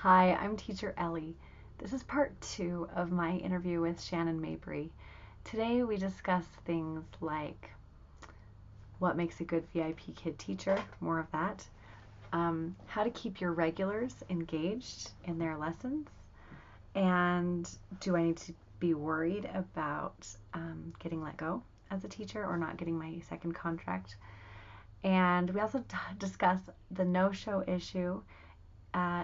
Hi, I'm teacher Ellie. This is part 2 of my interview with Shannon Mabry. Today we discuss things like what makes a good VIP kid teacher, more of that, how to keep your regulars engaged in their lessons, and do I need to be worried about getting let go as a teacher or not getting my second contract. And we also discuss the no-show issue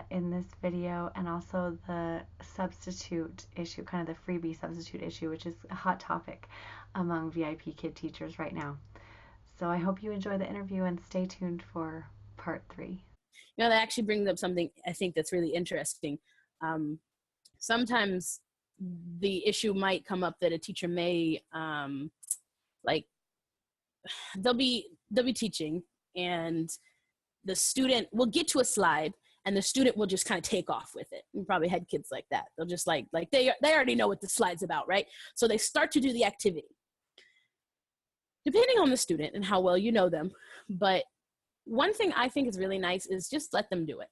in this video, and also the substitute issue, kind of the freebie substitute issue, which is a hot topic among VIP kid teachers right now. So I hope you enjoy the interview and stay tuned for part 3. That actually brings up something I think that's really interesting. Sometimes the issue might come up that a teacher may they'll be teaching, and the student will get to a slide and the student will just kind of take off with it. You probably had kids like that. They'll just like they already know what the slide's about, right? So they start to do the activity, depending on the student and how well you know them. But one thing I think is really nice is just let them do it.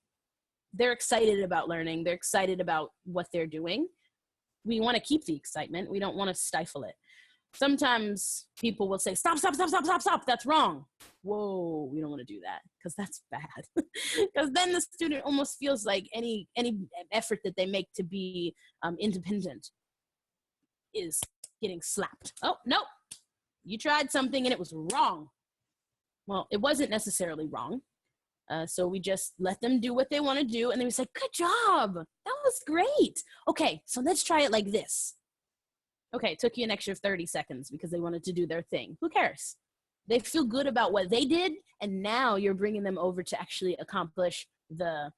They're excited about learning. They're excited about what they're doing. We want to keep the excitement. We don't want to stifle it. Sometimes people will say, stop, that's wrong. Whoa, we don't want to do that, because that's bad. Because then the student almost feels like any effort that they make to be independent is getting slapped. Oh, nope, you tried something and it was wrong. Well, it wasn't necessarily wrong. So we just let them do what they want to do, and then we say, good job, that was great. Okay, so let's try it like this. Okay, it took you an extra 30 seconds because they wanted to do their thing. Who cares? They feel good about what they did, and now you're bringing them over to actually accomplish the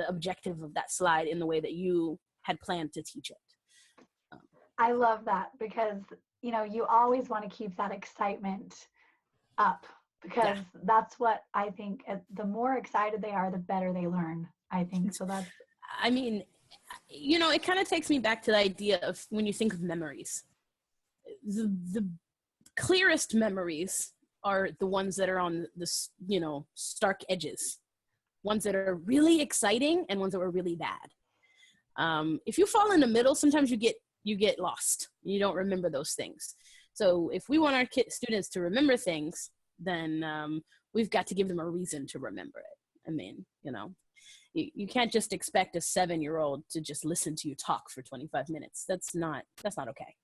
objective of that slide in the way that you had planned to teach it. I love that, because you always want to keep that excitement up, because that's what I think, the more excited they are, the better they learn, I think. So that's, I mean, it kind of takes me back to the idea of when you think of memories. The clearest memories are the ones that are on the, stark edges, ones that are really exciting and ones that were really bad. If you fall in the middle, sometimes you get lost. You don't remember those things. So if we want our students to remember things, then we've got to give them a reason to remember it. I mean, you can't just expect a 7-year-old to just listen to you talk for 25 minutes. That's not okay.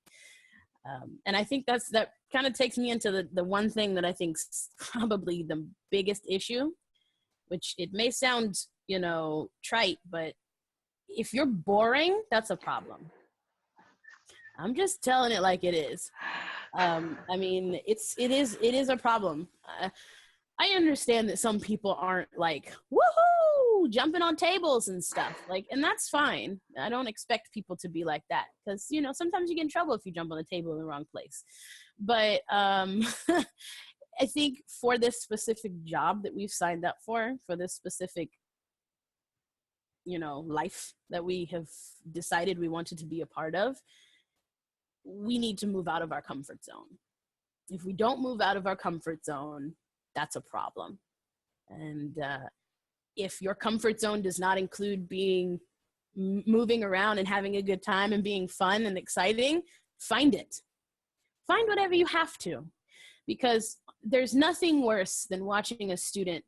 And I think that kind of takes me into the one thing that I think's probably the biggest issue, which it may sound, trite, but if you're boring, that's a problem. I'm just telling it like it is. I mean, it is a problem. I understand that some people aren't like, woohoo, jumping on tables and stuff, and that's fine. I don't expect people to be like that, because, sometimes you get in trouble if you jump on the table in the wrong place. But I think for this specific job that we've signed up for this specific, life that we have decided we wanted to be a part of, we need to move out of our comfort zone. If we don't move out of our comfort zone, that's a problem. And if your comfort zone does not include moving around and having a good time and being fun and exciting, find it. Find whatever you have to, because there's nothing worse than watching a student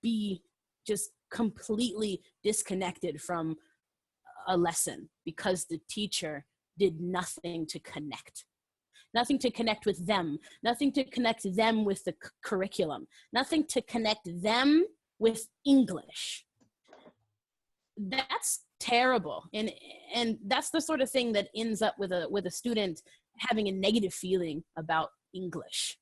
be just completely disconnected from a lesson because the teacher did nothing to connect. Nothing to connect with them, nothing to connect them with the curriculum, nothing to connect them with English. That's terrible. And that's the sort of thing that ends up with a student having a negative feeling about English.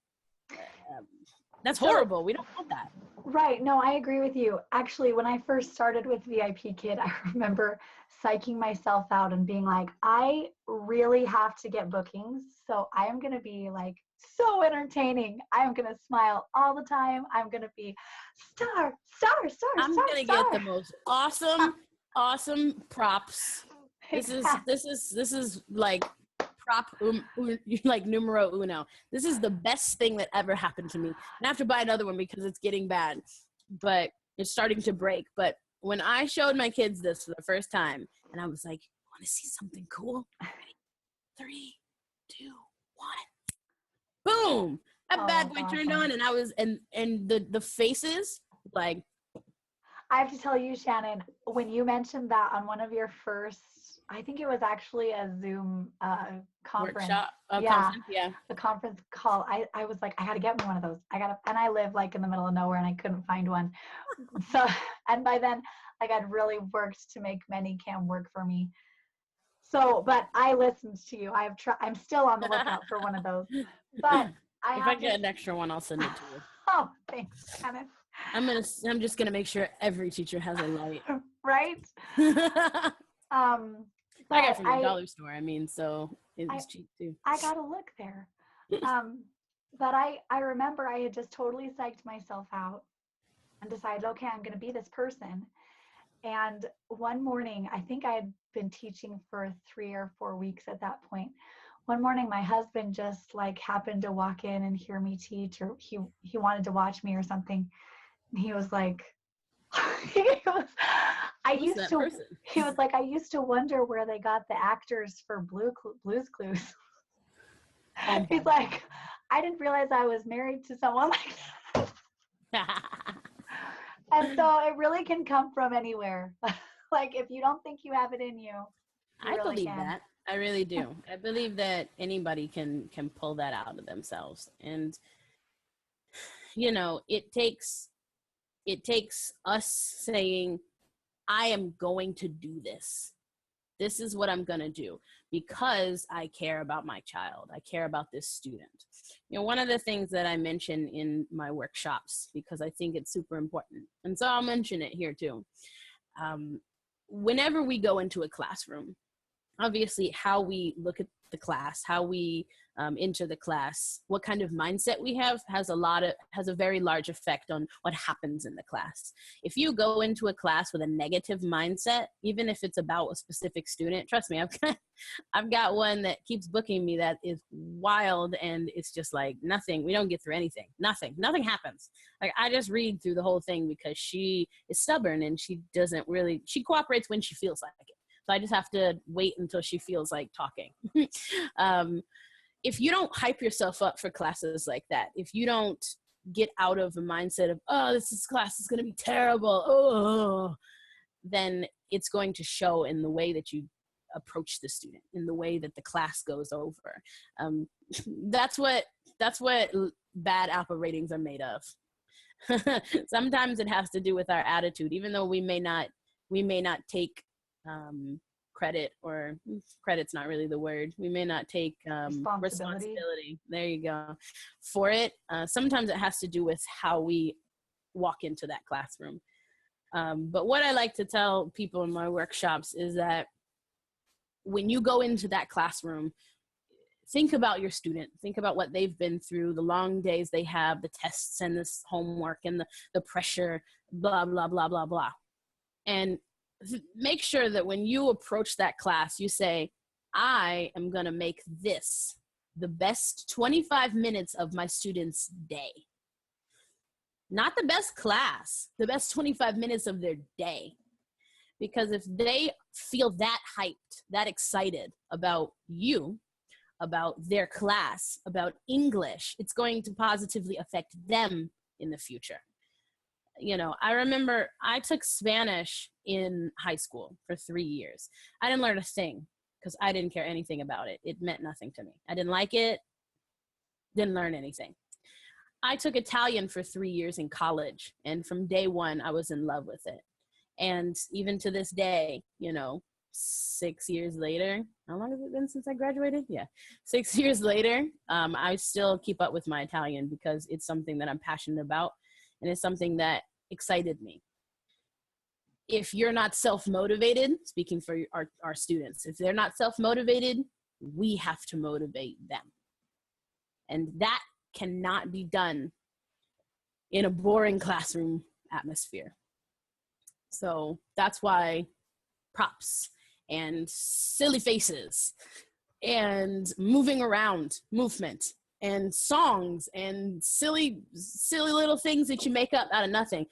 That's horrible. We don't want that. Right. No, I agree with you. Actually, when I first started with VIPKID, I remember psyching myself out and being like, I really have to get bookings. So I am going to be so entertaining. I am going to smile all the time. I'm going to be star. I'm going to get the most awesome props. Exactly. This is like prop like numero uno. This is the best thing that ever happened to me. And I have to buy another one because it's getting bad, but it's starting to break. But when I showed my kids this for the first time, and I was like, want to see something cool? Ready? 3, 2, 1. Boom! That bad boy turned on, and I was, and the faces, like. I have to tell you, Shannon, when you mentioned that on one of your first, I think it was actually a Zoom conference. Workshop, conference, yeah. A conference call. I was like, I had to get me one of those. And I live like in the middle of nowhere and I couldn't find one. So, and by then, like I'd really worked to make ManyCam work for me. So, but I listened to you. I'm still on the lookout for one of those. But if I get an extra one, I'll send it to you. Oh, thanks, Shannon. I'm just gonna make sure every teacher has a light. Right? I got it from the dollar store. I mean, so it was cheap too. I gotta look there. But I remember I had just totally psyched myself out and decided, okay, I'm gonna be this person. And one morning, I think I had been teaching for 3 or 4 weeks at that point. One morning, my husband just like happened to walk in and hear me teach, or he wanted to watch me or something. And he was like, he was like, I used to wonder where they got the actors for Blue's Clues. He's like, I didn't realize I was married to someone like that. And so it really can come from anywhere. Like if you don't think you have it in you, I really believe that. I really do. I believe that anybody can pull that out of themselves. And you know, it takes us saying, I am going to do this. This is what I'm going to do because I care about my child. I care about this student. You know, one of the things that I mention in my workshops, because I think it's super important, and so I'll mention it here too. Whenever we go into a classroom, obviously how we look at the class, how we enter the class, what kind of mindset we have has a very large effect on what happens in the class. If you go into a class with a negative mindset, even if it's about a specific student, trust me, I've got one that keeps booking me that is wild, and it's just like nothing. We don't get through anything. Nothing happens. Like I just read through the whole thing because she is stubborn and she cooperates when she feels like it. So I just have to wait until she feels like talking. If you don't hype yourself up for classes like that, if you don't get out of a mindset of, oh, this class is going to be terrible, then it's going to show in the way that you approach the student, in the way that the class goes over. That's what bad Apple ratings are made of. Sometimes it has to do with our attitude, even though we may not take credit, or credit's not really the word. We may not take responsibility. There you go. For it. Sometimes it has to do with how we walk into that classroom. But what I like to tell people in my workshops is that when you go into that classroom, think about your student. Think about what they've been through, the long days they have, the tests and this homework and the pressure, blah, blah, blah, blah, blah. And make sure that when you approach that class, you say, I am going to make this the best 25 minutes of my student's day. Not the best class, the best 25 minutes of their day. Because if they feel that hyped, that excited about you, about their class, about English, it's going to positively affect them in the future. You know, I remember I took Spanish in high school for 3 years. I didn't learn a thing because I didn't care anything about it. It meant nothing to me. I didn't like it, didn't learn anything. I took Italian for 3 years in college, and from day one, I was in love with it. And even to this day, you know, 6 years later, how long has it been since I graduated? Yeah, 6 years later, I still keep up with my Italian because it's something that I'm passionate about. And it's something that excited me. If you're not self-motivated, speaking for our students, if they're not self-motivated, we have to motivate them. And that cannot be done in a boring classroom atmosphere. So that's why props and silly faces and moving around movement and songs and silly little things that you make up out of nothing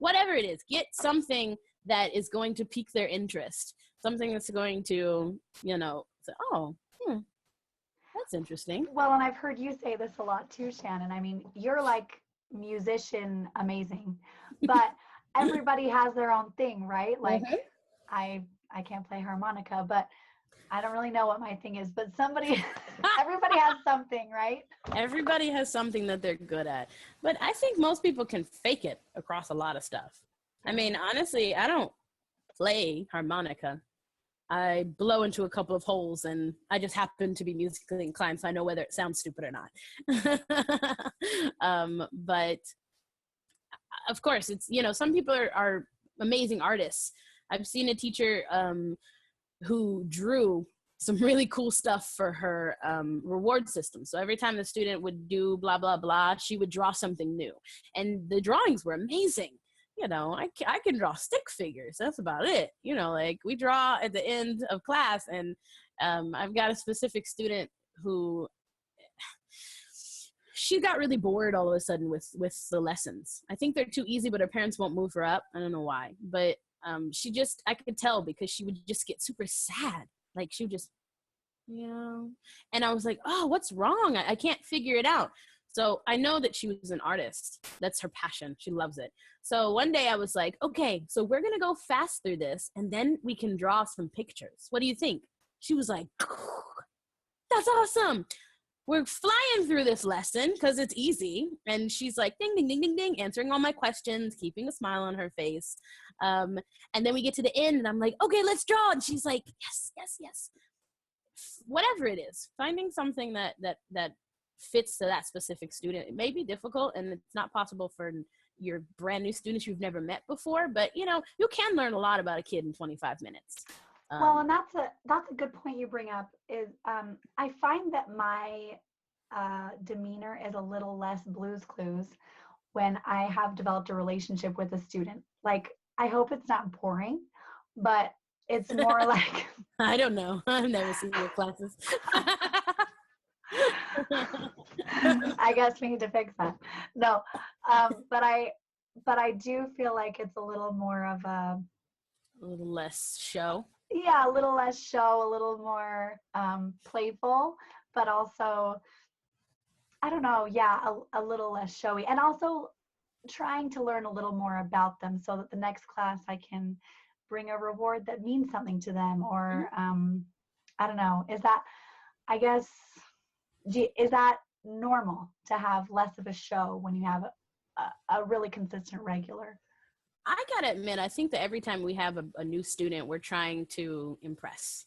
whatever it is, get something that is going to pique their interest, something that's going to, say, oh, that's interesting. Well, and I've heard you say this a lot too, Shannon. I mean, you're like musician amazing, but everybody has their own thing, right? Like Mhm. I can't play harmonica, but I don't really know what my thing is, but somebody everybody has something, right? Everybody has something that they're good at, but I think most people can fake it across a lot of stuff. I mean, honestly, I don't play harmonica. I blow into a couple of holes and I just happen to be musically inclined, so I know whether it sounds stupid or not. But of course, it's, some people are amazing artists. I've seen a teacher who drew some really cool stuff for her reward system. So every time the student would do blah, blah, blah, she would draw something new. And the drawings were amazing. I can draw stick figures. That's about it. Like we draw at the end of class, and I've got a specific student who she got really bored all of a sudden with the lessons. I think they're too easy, but her parents won't move her up. I don't know why, but I could tell because she would just get super sad. Like she would just, and I was like, oh, what's wrong? I can't figure it out. So I know that she was an artist. That's her passion. She loves it. So one day I was like, okay, so we're going to go fast through this and then we can draw some pictures. What do you think? She was like, that's awesome. We're flying through this lesson because it's easy. And she's like, ding, ding, ding, ding, ding, answering all my questions, keeping a smile on her face. And then we get to the end and I'm like, okay, let's draw. And she's like, yes, yes, yes. Whatever it is, finding something that fits to that specific student. It may be difficult and it's not possible for your brand new students you've never met before, but you can learn a lot about a kid in 25 minutes. Well, and that's a good point you bring up is I find that my demeanor is a little less Blue's Clues when I have developed a relationship with a student. Like, I hope it's not boring, but it's more like I don't know. I've never seen your classes. I guess we need to fix that. No, but I do feel like it's a little more of a little less show. Yeah, a little less show, a little more playful, but also, I don't know, yeah, a little less showy. And also trying to learn a little more about them so that the next class I can bring a reward that means something to them. Or, I don't know, is that normal to have less of a show when you have a really consistent regular? I gotta admit, I think that every time we have a new student, we're trying to impress.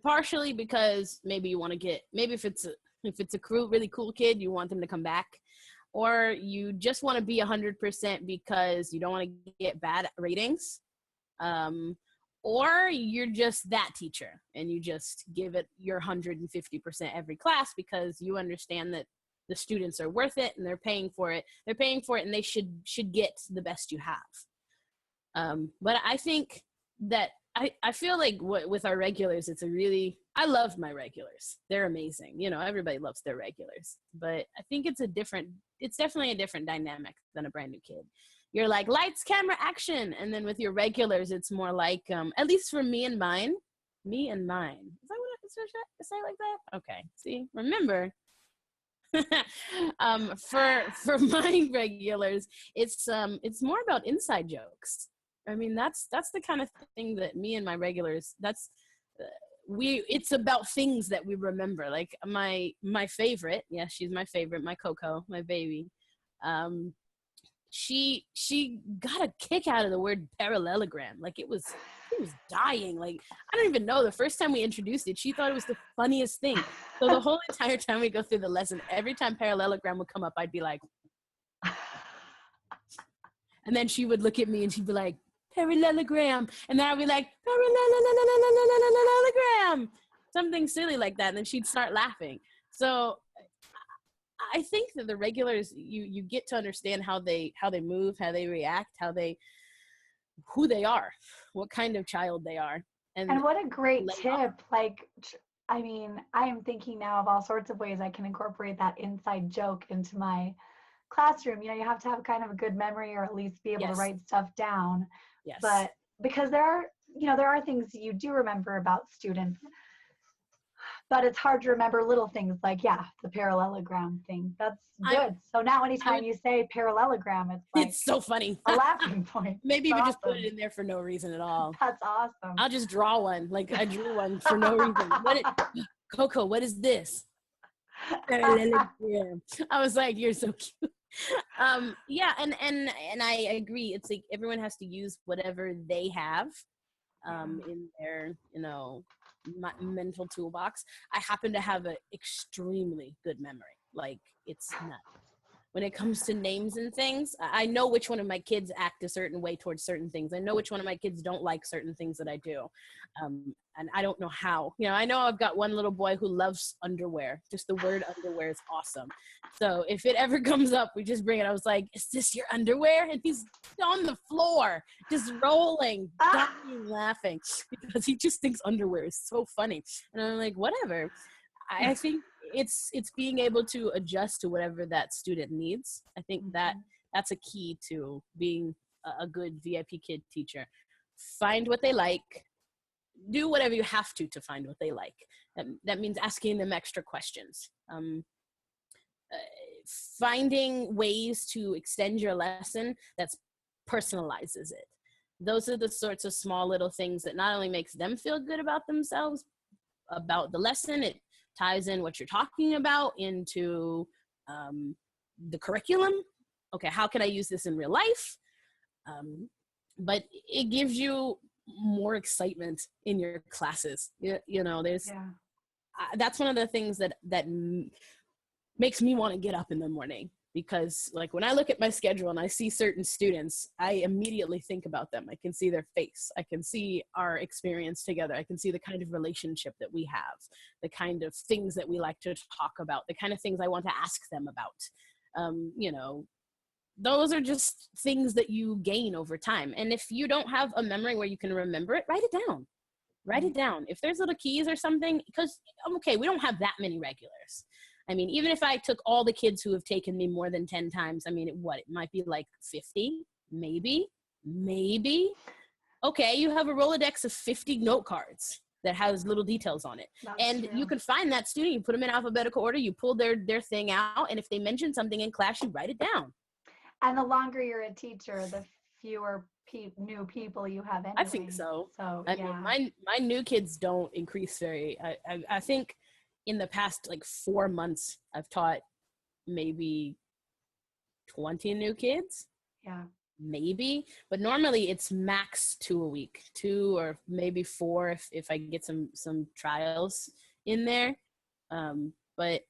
Partially because maybe you want to maybe if it's a really cool kid, you want them to come back, or you just want to be 100% because you don't want to get bad ratings, or you're just that teacher and you just give it your 150% every class because you understand that the students are worth it and they're paying for it and they should get the best you have. But I think that I feel like with our regulars, I love my regulars. They're amazing. Everybody loves their regulars, but I think it's definitely a different dynamic than a brand new kid. You're like lights, camera, action. And then with your regulars, it's more like, at least for me and mine. Is that what I say like that? Okay. See, remember, for my regulars, it's more about inside jokes. I mean, that's the kind of thing that me and my regulars, it's about things that we remember. Like my favorite, she's my favorite, my Coco, my baby. She got a kick out of the word parallelogram. Like she was dying. Like, I don't even know. The first time we introduced it, she thought it was the funniest thing. So the whole entire time we go through the lesson, every time parallelogram would come up, I'd be like, and then she would look at me and she'd be like, parallelogram. And then I'd be like, parallelogram. Something silly like that. And then she'd start laughing. So I think that the regulars, you get to understand how they move, how they react, who they are, what kind of child they are. And what a great tip. Like, I mean, I am thinking now of all sorts of ways I can incorporate that inside joke into my classroom, you have to have kind of a good memory, or at least be able to Yes. write stuff down. Yes. But because there are things you do remember about students, but it's hard to remember little things like, the parallelogram thing. That's good. So now anytime you say parallelogram, it's like, it's so funny. a laughing point. Maybe It's even awesome. just put it in there for no reason at all. That's awesome. I'll just draw one. Like I drew one for no reason. Coco, what is this? Parallelogram. I was like, you're so cute. Yeah, and I agree. It's like everyone has to use whatever they have in their, mental toolbox. I happen to have an extremely good memory. Like, it's nuts. When it comes to names and things, I know which one of my kids act a certain way towards certain things. I know which one of my kids don't like certain things that I do. And I don't know how. I know I've got one little boy who loves underwear. Just the word underwear is awesome. So if it ever comes up, we just bring it. I was like, is this your underwear? And he's on the floor, just rolling, dying, laughing, because he just thinks underwear is so funny. And I'm like, whatever. I think it's being able to adjust to whatever that student needs. I think that's a key to being a good VIPKID teacher. Find what they like. Do whatever you have to find what they like. That means asking them extra questions. Finding ways to extend your lesson that personalizes it. Those are the sorts of small little things that not only makes them feel good about themselves, about the lesson, it ties in what you're talking about into the curriculum. Okay, how can I use this in real life? But it gives you more excitement in your classes. That's one of the things that makes me want to get up in the morning, because like when I look at my schedule and I see certain students, I immediately think about them. I can see their face. I can see our experience together. I can see the kind of relationship that we have, the kind of things that we like to talk about, the kind of things I want to ask them about. Those are just things that you gain over time. And if you don't have a memory where you can remember it, write it down. Write it down. If there's little keys or something, because, okay, we don't have that many regulars. I mean, even if I took all the kids who have taken me more than 10 times, I mean, it might be like 50, maybe. Okay, you have a Rolodex of 50 note cards that has little details on it. That's true. You can find that student, you put them in alphabetical order, you pull their thing out, and if they mention something in class, you write it down. And the longer you're a teacher, the fewer new people you have anyway. I think so. I mean, my new kids don't increase very. I think in the past like 4 months, I've taught maybe 20 new kids. Yeah. Maybe, but normally it's max 2 a week, 2 or maybe 4 if I get some trials in there. But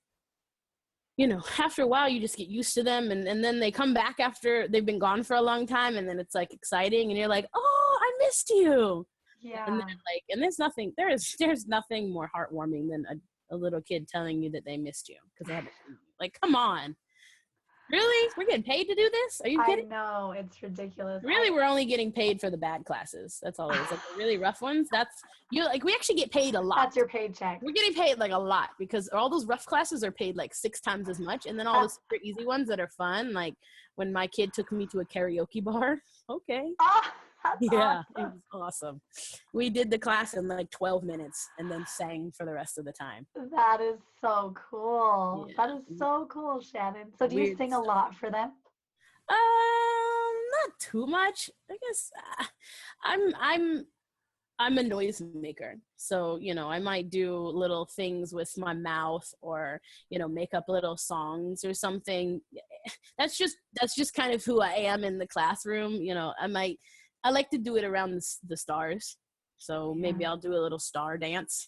after a while you just get used to them, and then they come back after they've been gone for a long time, and then it's like exciting, and you're like, oh, I missed you. Yeah. And then there's nothing more heartwarming than a little kid telling you that they missed you because they haven't seen you. Like, come on. Really? We're getting paid to do this? Are you kidding? I know, it's ridiculous. Really, we're only getting paid for the bad classes. That's all it is. Like the really rough ones, we actually get paid a lot. That's your paycheck. We're getting paid like a lot because all those rough classes are paid like 6 times as much. And then all the super easy ones that are fun, like when my kid took me to a karaoke bar. Okay. That's yeah, awesome. It was awesome. We did the class in like 12 minutes and then sang for the rest of the time. That is so cool. Yeah. That is so cool, Shannon. So do you sing a lot for them? Not too much. I guess I'm a noise maker. So, I might do little things with my mouth or, make up little songs or something. That's just kind of who I am in the classroom. I like to do it around the stars. So maybe I'll do a little star dance.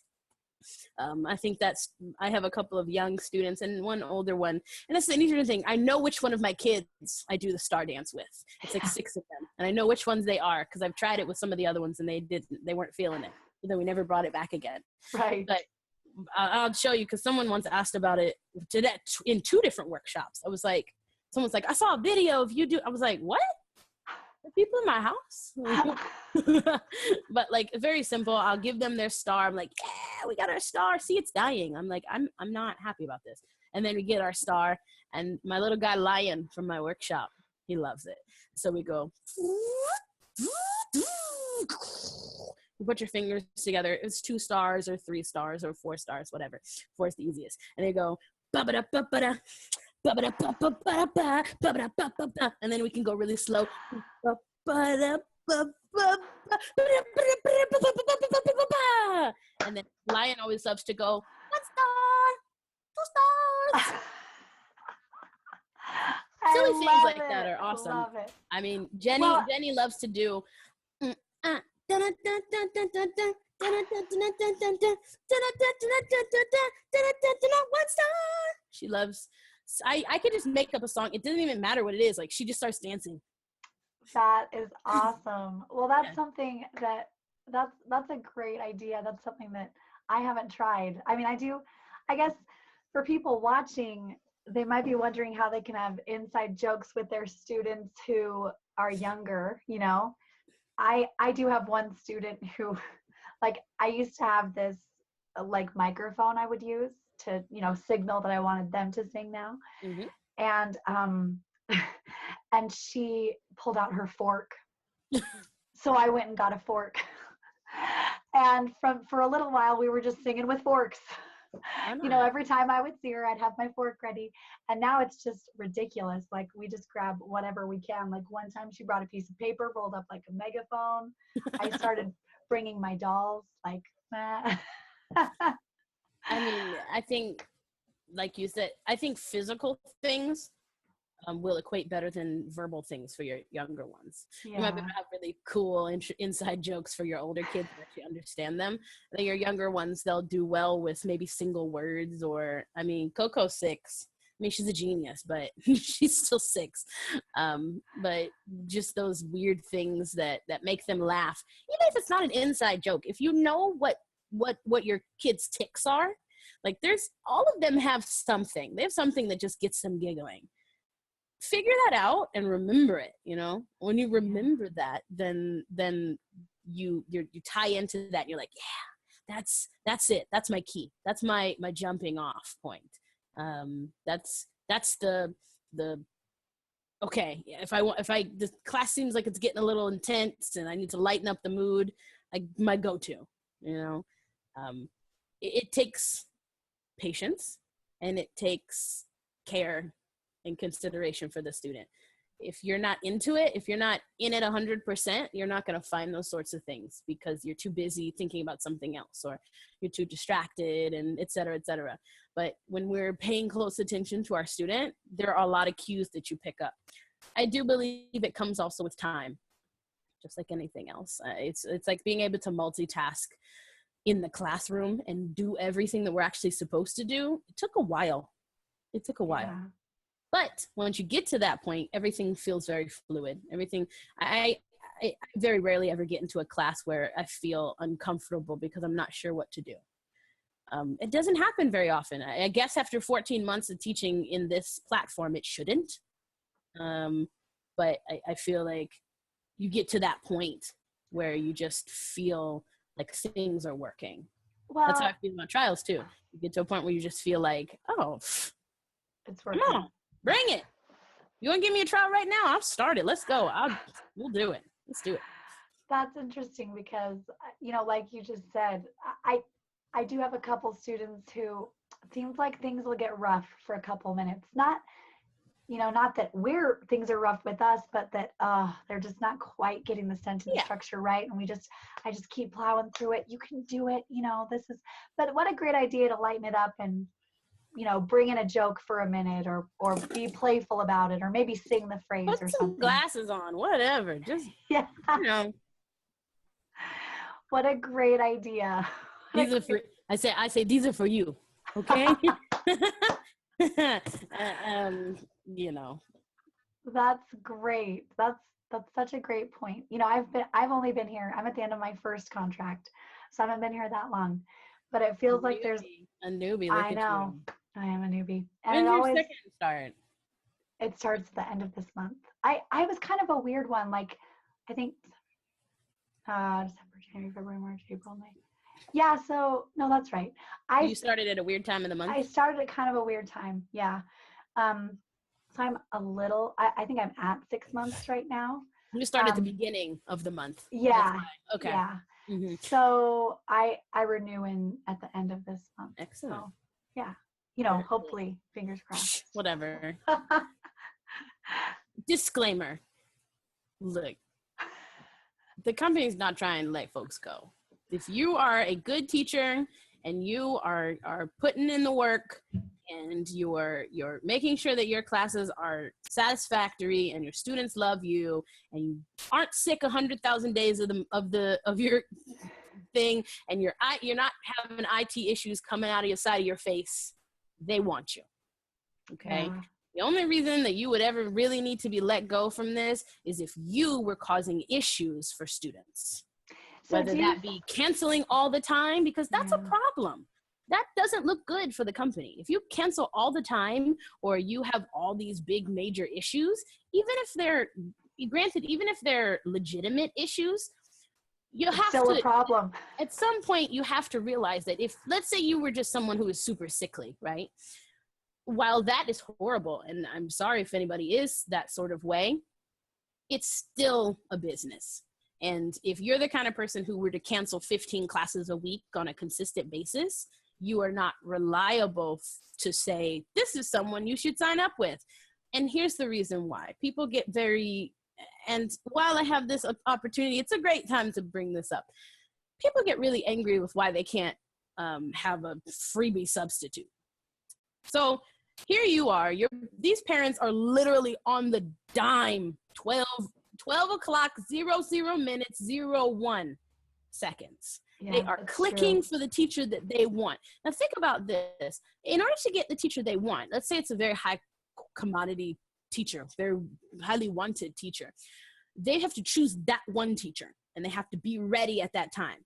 I think I have a couple of young students and one older one. And that's the interesting thing. I know which one of my kids I do the star dance with. It's like 6 of them. And I know which ones they are because I've tried it with some of the other ones and they weren't feeling it. So then we never brought it back again. Right. But I'll show you because someone once asked about it today in 2 different workshops. Someone's like, I saw a video of you do. I was like, what? The people in my house? But like very simple. I'll give them their star. I'm like, yeah, we got our star. See, it's dying. I'm like, I'm not happy about this. And then we get our star. And my little guy, Lion, from my workshop, he loves it. So we go, you put your fingers together. It's 2 stars or 3 stars or 4 stars, whatever. 4 is the easiest. And they go, ba-ba-da, ba-ba-da, ba-ba-da, ba-ba-da, ba-ba-da, and then we can go really slow. And then Lion always loves to go, 1 star, 2 stars. Silly things like that are awesome. Love it. I mean, Jenny loves to do 1 star. She loves, I could just make up a song. It doesn't even matter what it is. Like, she just starts dancing. That is awesome. Well, that's something that's a great idea. That's something that I haven't tried. I mean, I guess for people watching, they might be wondering how they can have inside jokes with their students who are younger, you know. I do have one student who, like, I used to have this like microphone I would use to, you know, signal that I wanted them to sing now. Mm-hmm. And and she pulled out her fork. So I went and got a fork. And for a little while we were just singing with forks. You know, every time I would see her, I'd have my fork ready. And now it's just ridiculous. Like, we just grab whatever we can. Like, one time she brought a piece of paper rolled up like a megaphone. I started bringing my dolls, like, I mean, I think, like you said, I think physical things will equate better than verbal things for your younger ones. Yeah. You might be able to have really cool inside jokes for your older kids to actually understand them. I think your younger ones, they'll do well with maybe single words, or, I mean, Coco's 6. I mean, she's a genius, but she's still 6. But just those weird things that make them laugh, even if it's not an inside joke. If you know what your kids' tics are, like, there's, all of them have something. They have something that just gets them giggling. Figure that out and remember it. You know, when you remember that, then you tie into that. And you're like, yeah, that's it. That's my key. That's my jumping off point. That's the okay. If the class seems like it's getting a little intense and I need to lighten up the mood, my go-to. You know, it takes patience and it takes care and consideration for the student. If you're not into it, if you're not in it 100%, you're not going to find those sorts of things because you're too busy thinking about something else, or you're too distracted, and et cetera, et cetera. But when we're paying close attention to our student, there are a lot of cues that you pick up. I do believe it comes also with time, just like anything else. It's like being able to multitask in the classroom and do everything that we're actually supposed to do. It took a while. Yeah. But once you get to that point, everything feels very fluid. Everything, I very rarely ever get into a class where I feel uncomfortable because I'm not sure what to do. It doesn't happen very often. I guess after 14 months of teaching in this platform, it shouldn't. But I feel like you get to that point where you just feel like things are working. Well, that's how I feel about trials too. You get to a point where you just feel like, oh, it's working. Come on. Bring it. You want to give me a trial right now? I'll start it. Let's go. We'll do it. Let's do it. That's interesting because, you know, like you just said, I do have a couple students who it seems like things will get rough for a couple minutes. Not that things are rough with us, but that they're just not quite getting the sentence structure right. And I just keep plowing through it. You can do it. You know, but what a great idea to lighten it up and, you know, bring in a joke for a minute or be playful about it, or maybe sing the phrase or something. Put some glasses on, whatever. Just, you know. What a great idea. I say these are for you. Okay. You know. That's great. That's such a great point. You know, I've only been here. I'm at the end of my first contract, so I haven't been here that long. But it feels like there's a newbie. I know. I am a newbie. And when's your second start? It starts at the end of this month. I was kind of a weird one. Like, I think December, January, February, March, April, May. Yeah, so no, that's right. You started at a weird time of the month? I started at kind of a weird time. Yeah. So I'm a little, I think I'm at 6 months right now. You started at the beginning of the month. That's Yeah. why. Okay. Yeah. Mm-hmm. So I renew at the end of this month. Excellent. So yeah, you know, hopefully, fingers crossed. Whatever. Disclaimer. Look, the company's not trying to let folks go. If you are a good teacher and you are putting in the work and you're making sure that your classes are satisfactory and your students love you and you aren't sick 100,000 days of your thing and you're not having IT issues coming out of your side of your face, they want you. Okay. Yeah. The only reason that you would ever really need to be let go from this is if you were causing issues for students. So whether that be canceling all the time, because that's a problem. That doesn't look good for the company. If you cancel all the time or you have all these big major issues, even if they're legitimate issues, it's still a problem. At some point, you have to realize that if, let's say you were just someone who is super sickly, right? While that is horrible, and I'm sorry if anybody is that sort of way, it's still a business. And if you're the kind of person who were to cancel 15 classes a week on a consistent basis, you are not reliable to say, this is someone you should sign up with. And here's the reason why. People get and while I have this opportunity, it's a great time to bring this up. People get really angry with why they can't have a freebie substitute. So here you are, these parents are literally on the dime, 12 o'clock, 00 minutes, 01 seconds. Yeah, they are clicking for the teacher that they want. Now think about this. In order to get the teacher they want, let's say it's a very high commodity teacher, very highly wanted teacher. They have to choose that one teacher and they have to be ready at that time.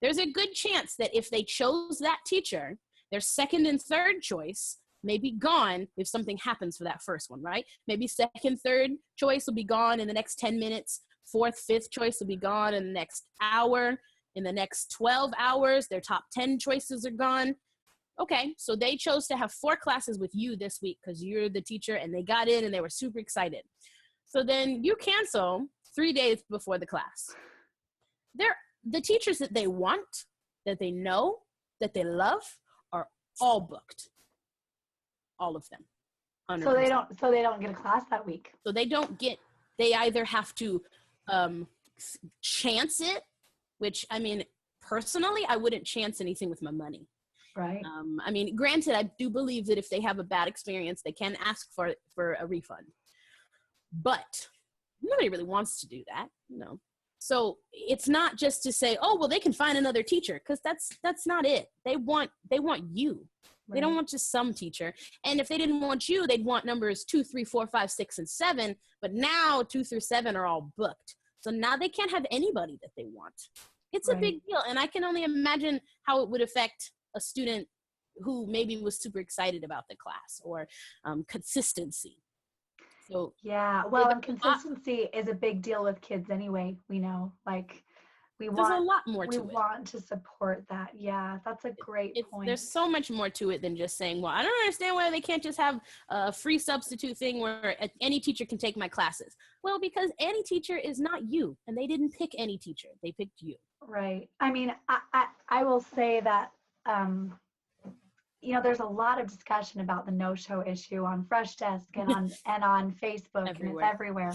There's a good chance that if they chose that teacher, their second and third choice may be gone if something happens for that first one, right? Maybe second, third choice will be gone in the next 10 minutes. Fourth, fifth choice will be gone in the next hour. In the next 12 hours, their top 10 choices are gone. Okay, so they chose to have 4 classes with you this week because you're the teacher and they got in and they were super excited. So then you cancel 3 days before the class. The teachers that they want, that they know, that they love are all booked. All of them. 100%. So they don't get a class that week. So they either have to chance it, which I mean, personally, I wouldn't chance anything with my money. Right. I mean, granted, I do believe that if they have a bad experience, they can ask for a refund. But nobody really wants to do that, you know. So it's not just to say, oh, well, they can find another teacher, because that's not it. They want you. Right. They don't want just some teacher. And if they didn't want you, they'd want numbers 2, 3, 4, 5, 6, and 7. But now 2 through 7 are all booked. So now they can't have anybody that they want. It's a big deal. And I can only imagine how it would affect a student who maybe was super excited about the class, or consistency. So yeah, well, and consistency is a big deal with kids anyway. We know, like, there's a lot more to it. We want to support that. Yeah, that's a great point. There's so much more to it than just saying, well, I don't understand why they can't just have a free substitute thing where any teacher can take my classes. Well, because any teacher is not you, and they didn't pick any teacher. They picked you. Right. I mean, I will say that, you know, there's a lot of discussion about the no-show issue on Fresh Desk and on Facebook, and it's everywhere.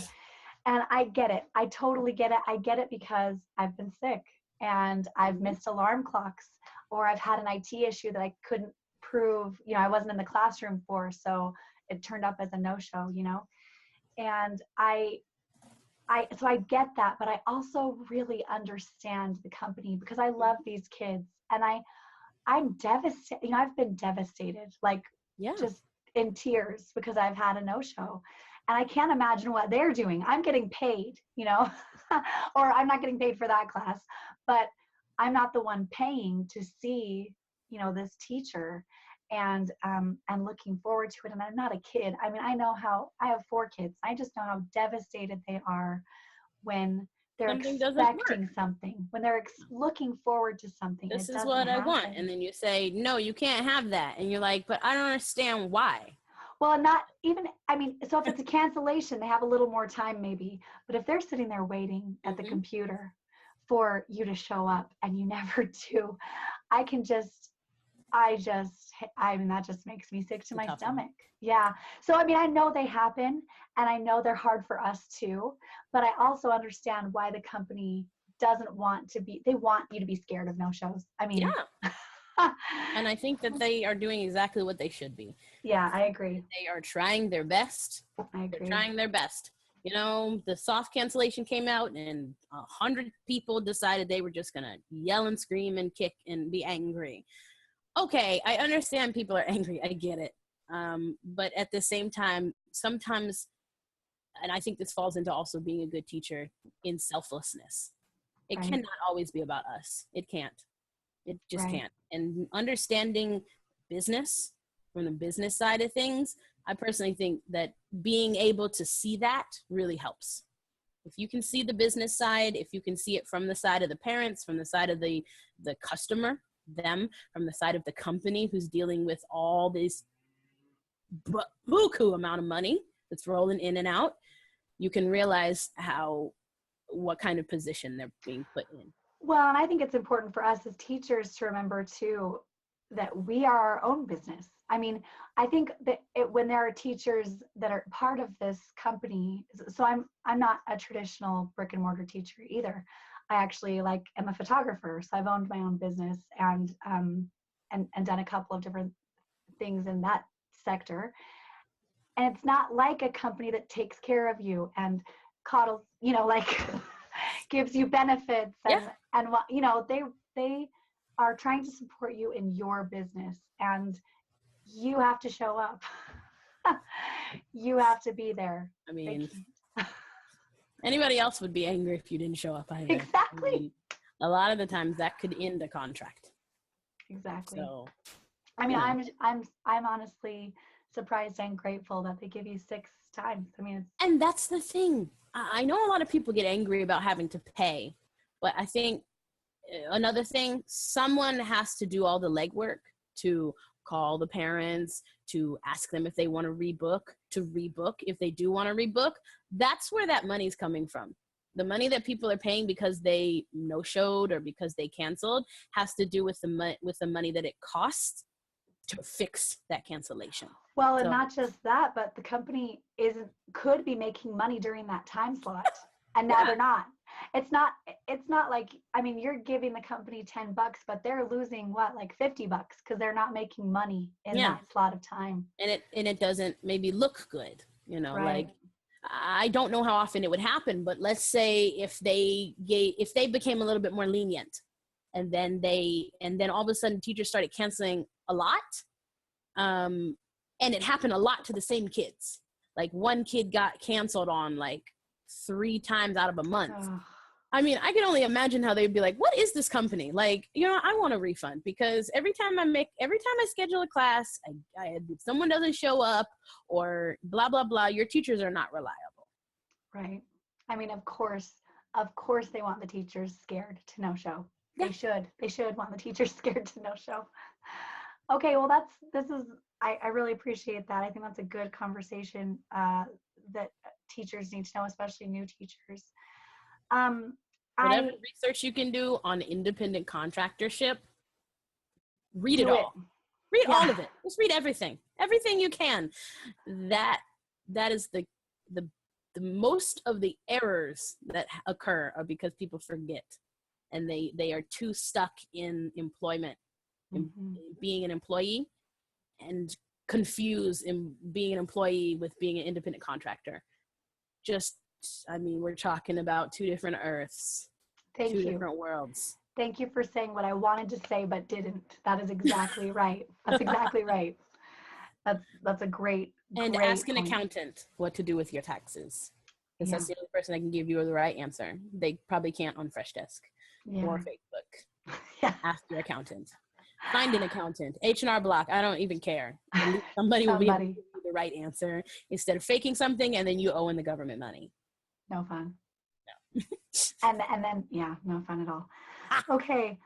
And I get it. I totally get it. I get it because I've been sick and I've missed alarm clocks, or I've had an IT issue that I couldn't prove, you know, I wasn't in the classroom for, so it turned up as a no-show, you know. And so I get that, but I also really understand the company because I love these kids, and I'm devastated. You know, I've been devastated, like just in tears because I've had a no-show. And I can't imagine what they're doing. I'm getting paid, you know, or I'm not getting paid for that class, but I'm not the one paying to see, you know, this teacher and looking forward to it. And I'm not a kid. I mean, I have 4 kids. I just know how devastated they are when they're something doesn't work. expecting something, when they're looking forward to something, This it is doesn't what I want. happen. And then you say, no, you can't have that. And you're like, but I don't understand why. Well, not even, I mean, so if it's a cancellation, they have a little more time maybe. But if they're sitting there waiting at the computer for you to show up and you never do, I mean, that just makes me sick to my stomach. Yeah. So, I mean, I know they happen and I know they're hard for us too, but I also understand why the company doesn't want to be, they want you to be scared of no-shows. I mean, yeah. And I think that they are doing exactly what they should be. Yeah, I agree. They are trying their best. I agree. They're trying their best. You know, the soft cancellation came out and 100 people decided they were just going to yell and scream and kick and be angry. Okay, I understand people are angry. I get it. But at the same time, sometimes, and I think this falls into also being a good teacher, in selflessness. It cannot always be about us. It can't. It just can't. And understanding business from the business side of things, I personally think that being able to see that really helps. If you can see the business side, if you can see it from the side of the parents, from the side of the customer, them, from the side of the company who's dealing with all this buku amount of money that's rolling in and out, you can realize what kind of position they're being put in. Well, and I think it's important for us as teachers to remember too that we are our own business. I mean, I think that when there are teachers that are part of this company, so I'm not a traditional brick and mortar teacher either. I actually am a photographer, so I've owned my own business and done a couple of different things in that sector. And it's not like a company that takes care of you and coddles, gives you benefits and what, they are trying to support you in your business, and you have to show up. You have to be there. I mean, anybody else would be angry if you didn't show up either. Exactly. I mean, a lot of the times that could end a contract. Exactly. So, I mean, I'm honestly surprised and grateful that they give you 6 times. I mean, and that's the thing. I know a lot of people get angry about having to pay, but I think another thing, someone has to do all the legwork to call the parents, to ask them if they want to rebook if they do want to rebook. That's where that money's coming from. The money that people are paying because they no-showed or because they canceled has to do with the money that it costs to fix that cancellation. Well, and not just that, but the company could be making money during that time slot, and now they're not. It's not like, I mean, you're giving the company $10, but they're losing $50 because they're not making money in that slot of time. And it doesn't maybe look good, Right. I don't know how often it would happen, but let's say if they became a little bit more lenient, and then all of a sudden teachers started canceling a lot, and it happened a lot to the same kids. Like one kid got canceled on 3 times out of a month. Oh. I mean, I can only imagine how they'd be like, what is this company? I want a refund, because every time I schedule a class, if someone doesn't show up or blah, blah, blah, your teachers are not reliable. Right. I mean, of course they want the teachers scared to no show. Yeah. They should want the teachers scared to no show. Okay. Well, I really appreciate that. I think that's a good conversation that teachers need to know, especially new teachers. Whatever research you can do on independent contractorship, read it all. Read all of it. Just read everything you can. That is the most of the errors that occur are because people forget, and they are too stuck in employment, in being an employee, and confuse in being an employee with being an independent contractor. We're talking about 2 different earths, two different worlds. Thank you for saying what I wanted to say but didn't. That is exactly right. That's exactly right. That's a great And great ask an point. accountant what to do with your taxes, because that's the only person that can give you the right answer. They probably can't on Freshdesk or Facebook. Ask your accountant. Find an accountant. H&R Block. I don't even care. Somebody will be able to give you the right answer instead of faking something and then you owing the government money. No fun. And then, yeah, no fun at all. Okay.